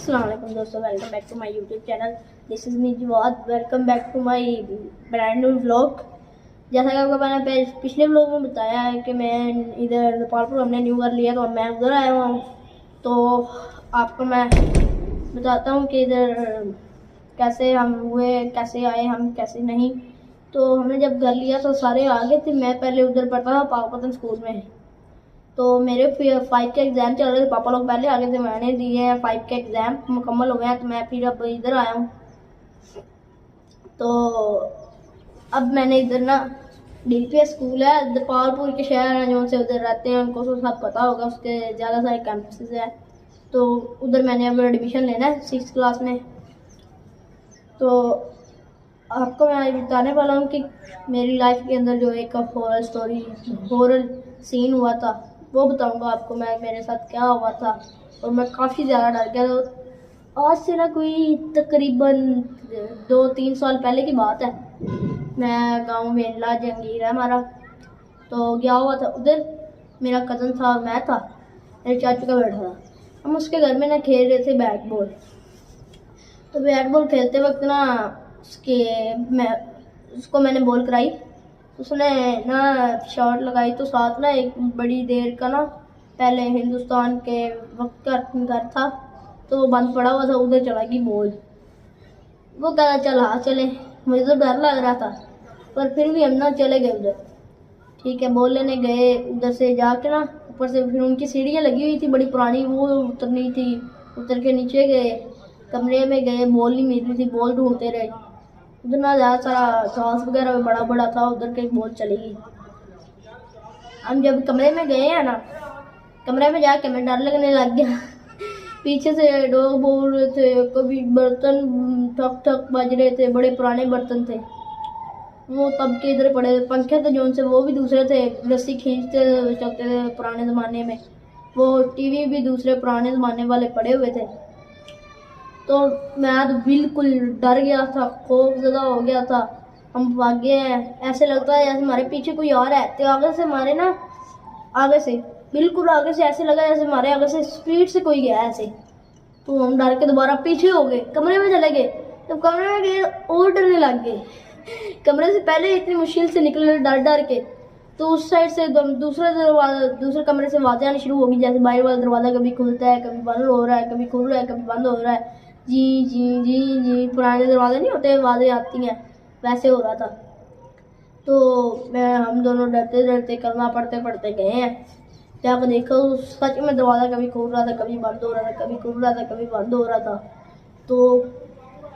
अस्सलाम वालेकुम दोस्तों, welcome back to my YouTube channel. This is me Jawad. Welcome back to my brand new vlog. जैसा कि आपको मैंने पिछले व्लॉग में बताया है कि मैं इधर नेपालपुर हमने न्यू घर लिया, तो अब मैं उधर आया हुआ हूँ। तो आपको मैं बताता हूँ कि इधर कैसे हम हुए, कैसे आए हम, कैसे नहीं। तो हमने जब घर लिया तो सारे आ गए थे। मैं पहले उधर पढ़ता था पाकपतन स्कूल में। तो मेरे 5 के एग्ज़ाम चल रहे थे, पापा लोग पहले आ गए थे, मैंने दिए हैं 5 के एग्ज़ाम मुकम्मल हो गए हैं। तो मैं फिर अब इधर आया हूँ। तो अब मैंने इधर ना DPS स्कूल है नेपालपुर के शहर हैं जो से उधर रहते हैं, उनको तो सब पता होगा, उसके ज़्यादा सारे कैंपसेस है। तो उधर मैंने अब एडमिशन लेना है 6th क्लास में। तो आपको मैं आज बताने वाला हूँ कि मेरी लाइफ के अंदर जो एक हॉरर स्टोरी, हॉरर सीन हुआ था, वो बताऊंगा आपको मैं, मेरे साथ क्या हुआ था। और मैं काफ़ी ज़्यादा डर गया। तो आज से ना कोई तकरीबन 2-3 साल पहले की बात है। मैं गांव मेला जंगीर है हमारा, तो गया हुआ था उधर। मेरा कज़न था और मैं था, मेरे चाचू का बेटा था। हम उसके घर में ना खेल रहे थे बैट बॉल। तो बैट बॉल खेलते वक्त ना उसको मैंने बॉल कराई, उसने ना शॉट लगाई। तो साथ ना एक बड़ी देर का ना पहले हिंदुस्तान के वक्त का घर था, तो वो बंद पड़ा हुआ था, उधर चला गई बॉल। वो कह रहा चल हाँ चले। मुझे तो डर लग रहा था, पर फिर भी हम ना चले गए उधर। ठीक है, बॉल लेने गए उधर से जाके ना, ऊपर से फिर उनकी सीढ़ियाँ लगी हुई थी बड़ी पुरानी, वो उतरनी थी। उतर के नीचे गए, कमरे में गए, बॉल नहीं मिल रही थी, बॉल ढूंढते रहे। उधर ना ज़्यादा सारा घास वगैरह बड़ा बड़ा था, उधर के बॉल चली गई। हम जब कमरे में गए हैं ना, कमरे में जाके हमें डर लगने लग गया। पीछे से लोग बोल रहे थे, कभी बर्तन ठक ठक बज रहे थे, बड़े पुराने बर्तन थे वो तब के इधर पड़े। पंखे थे जोन से, वो भी दूसरे थे, रस्सी खींचते चलते थे पुराने ज़माने में। वो टीवी भी दूसरे पुराने ज़माने वाले पड़े हुए थे। तो मैं तो बिल्कुल डर गया था, खौफज़दा हो गया था। हम भागे हैं, ऐसे लगता है जैसे हमारे पीछे कोई और है। तो आगे से हमारे ना, आगे से बिल्कुल आगे से ऐसे लगा जैसे हमारे आगे से स्पीड से कोई गया ऐसे। तो हम डर के दोबारा पीछे हो गए, कमरे में चले गए। जब कमरे में गए और डरने लग गए। कमरे से पहले इतनी मुश्किल से निकले डर डर के, तो उस साइड से दूसरे कमरे से आवाज़ें आनी शुरू हो गई, जैसे बाहर वाला दरवाज़ा कभी खुलता है, कभी बंद हो रहा है, कभी खुल रहा है, कभी बंद हो रहा है। जी जी जी जी, पुराने दरवाजे नहीं होते, आवाज़ें आती हैं, वैसे हो रहा था। तो हम दोनों डरते डरते कलमा पढ़ते पढ़ते गए हैं। जाकर देखो, सच में दरवाज़ा कभी खुल रहा था, कभी बंद हो रहा था, कभी खुल रहा था, कभी बंद हो रहा था। तो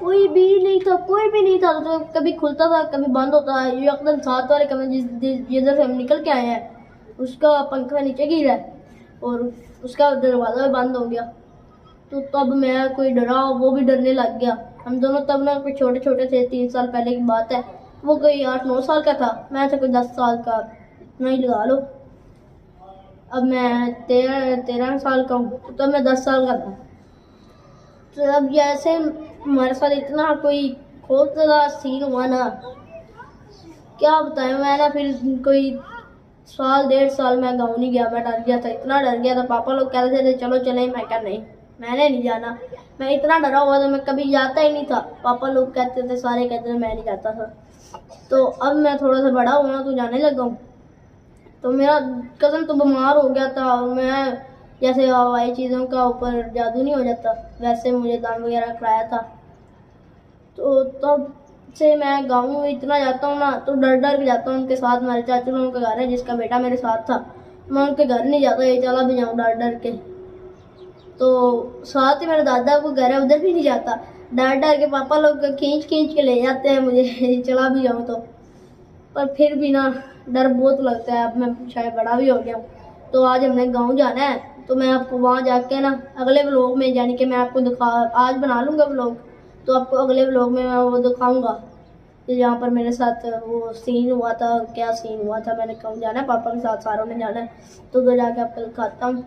कोई भी नहीं था, कोई भी नहीं था। तो कभी खुलता था, कभी बंद होता है। ये एकदम साथ वाले कमरे जिधर से हम निकल के आए हैं, उसका पंखा नीचे गिरा है और उसका दरवाज़ा भी बंद हो गया। तो तब मैं कोई डरा, वो भी डरने लग गया। हम दोनों तब ना कोई छोटे छोटे थे, 3 साल पहले की बात है। वो कोई 8-9 साल का था, मैं था कोई 10 साल का, नहीं लगा लो। अब मैं 13 साल का हूँ, तब मैं 10 साल का था। तो अब जैसे हमारे साथ इतना कोई खौफजदा सीन हुआ ना, क्या बताएं। मैं ना फिर कोई 1-1.5 साल मैं गाँव नहीं गया। मैं डर गया था, इतना डर गया था। पापा लोग कहते थे चलो चले, मैं क्या नहीं, मैंने नहीं जाना। मैं इतना डरा हुआ था, मैं कभी जाता ही नहीं था। पापा लोग कहते थे, सारे कहते थे, मैं नहीं जाता था। तो अब मैं थोड़ा सा बड़ा हुआ तो जाने लगा हूँ। तो मेरा कज़न तो बीमार हो गया था, और मैं जैसे हवाई चीज़ों का ऊपर जादू नहीं हो जाता, वैसे मुझे दान वगैरह कराया था। तो तब से मैं गाँव में इतना जाता हूँ ना, तो डर डर के जाता हूँ उनके साथ। मेरे चाचू लोगों का घर है, जिसका बेटा मेरे साथ था, मैं उनके घर नहीं जाता, ये चला भी जाऊँ डर डर के। तो साथ ही मेरे दादा को घर है, उधर भी नहीं जाता, डर डर के। पापा लोग खींच खींच के ले जाते हैं मुझे, चला भी जाऊँ तो। पर फिर भी ना डर बहुत लगता है। अब मैं शायद बड़ा भी हो गया हूँ। तो आज हमने गांव जाना है, तो मैं आपको वहाँ जाके ना अगले व्लॉग में, यानी कि मैं आपको आज बना लूँगा व्लॉग, तो आपको अगले व्लॉग में मैं वो दिखाऊँगा कि जहाँ पर मेरे साथ वो सीन हुआ था, क्या सीन हुआ था। मैंने गाँव जाना है, पापा के साथ सारों ने जाना है, तो उधर जाके आपको दिखाता हूँ।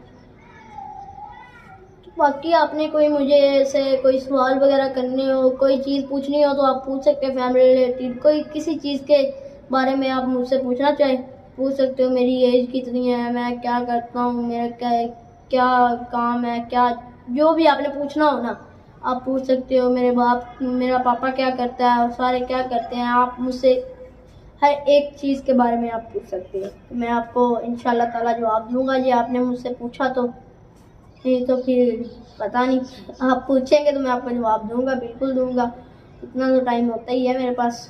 बाकी आपने कोई मुझे ऐसे कोई सवाल वगैरह करने हो, कोई चीज़ पूछनी हो, तो आप पूछ सकते हैं। फैमिली रिलेटेड कोई किसी चीज़ के बारे में आप मुझसे पूछना चाहें, पूछ सकते हो। मेरी एज कितनी है, मैं क्या करता हूँ, मेरा क्या क्या काम है, क्या जो भी आपने पूछना हो ना, आप पूछ सकते हो मेरा पापा क्या करता है और सारे क्या करते हैं। आप मुझसे हर एक चीज़ के बारे में आप पूछ सकते हो, तो मैं आपको इंशाल्लाह ताला जवाब दूंगा। ये आपने मुझसे पूछा तो नहीं तो फिर पता नहीं, आप पूछेंगे तो मैं आपको जवाब दूंगा, बिल्कुल दूंगा। इतना तो टाइम होता ही है मेरे पास।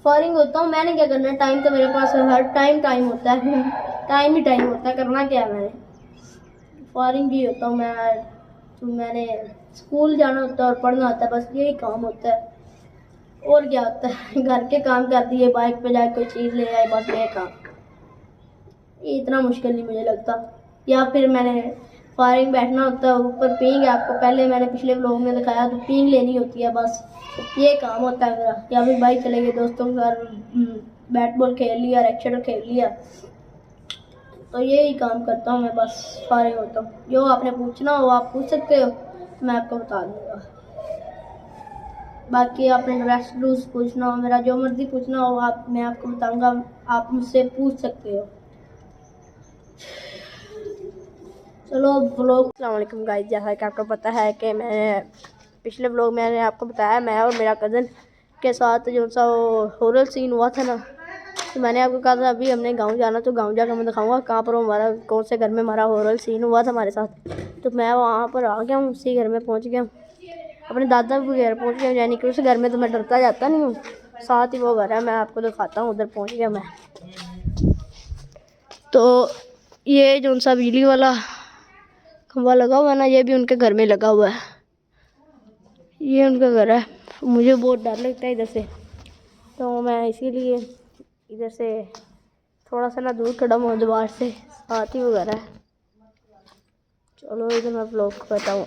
फॉरिंग होता हूँ, मैंने क्या करना है, टाइम तो मेरे पास हर टाइम होता है। टाइम ही टाइम होता है, करना क्या है मैंने। फॉरिंग भी होता हूँ मैं, तो मैंने स्कूल जाना होता है और पढ़ना होता है, बस यही काम होता है। और क्या होता है, घर के काम कर दिए, बाइक पे जाके कोई चीज़ ले आए, बस ये काम। ये इतना मुश्किल नहीं मुझे लगता। या फिर मैंने फारिंग बैठना होता है, ऊपर पींग है, आपको पहले मैंने पिछले व्लॉग में दिखाया, तो पींग लेनी होती है, बस ये काम होता है मेरा। या फिर बाइक चले गए दोस्तों के साथ, बैट बॉल खेल लिया, रैकेट खेल लिया, तो यही काम करता हूँ मैं, बस फारिग होता हूँ। जो आपने पूछना हो आप पूछ सकते हो, मैं आपको बता दूँगा। बाकी आपने ड्रेस रूल्स पूछना हो, मेरा जो मर्जी पूछना हो आप, मैं आपको बताऊँगा, आप मुझसे पूछ सकते हो। चलो व्लॉग, अस्सलाम वालेकुम गाइस। जैसा कि आपको पता है कि मैंने पिछले व्लॉग में मैंने आपको बताया, मैं और मेरा कज़न के साथ जो सा हॉरर सीन हुआ था ना, तो मैंने आपको कहा था अभी हमने गांव जाना, तो गांव जाकर मैं दिखाऊंगा कहाँ पर हमारा, कौन से घर में हमारा हॉरर सीन हुआ था हमारे साथ। तो मैं वहाँ पर आ गया हूँ, उसी घर में पहुँच गया हूँ, अपने दादा के घर पहुँच गया हूँ। यानी कि उस घर में तो मैं डरता जाता नहीं हूँ, साथ ही वो घर है, मैं आपको दिखाता हूँ। उधर पहुँच गया मैं। तो ये जो सा बिजली वाला खंभा लगा हुआ है ना, ये भी उनके घर में लगा हुआ है, ये उनका घर है। मुझे बहुत डर लगता है इधर से, तो मैं इसीलिए इधर से थोड़ा सा ना दूर खड़ा हूँ दीवार से, साथ ही वो घर है। चलो इधर मैं व्लॉग करता हूँ।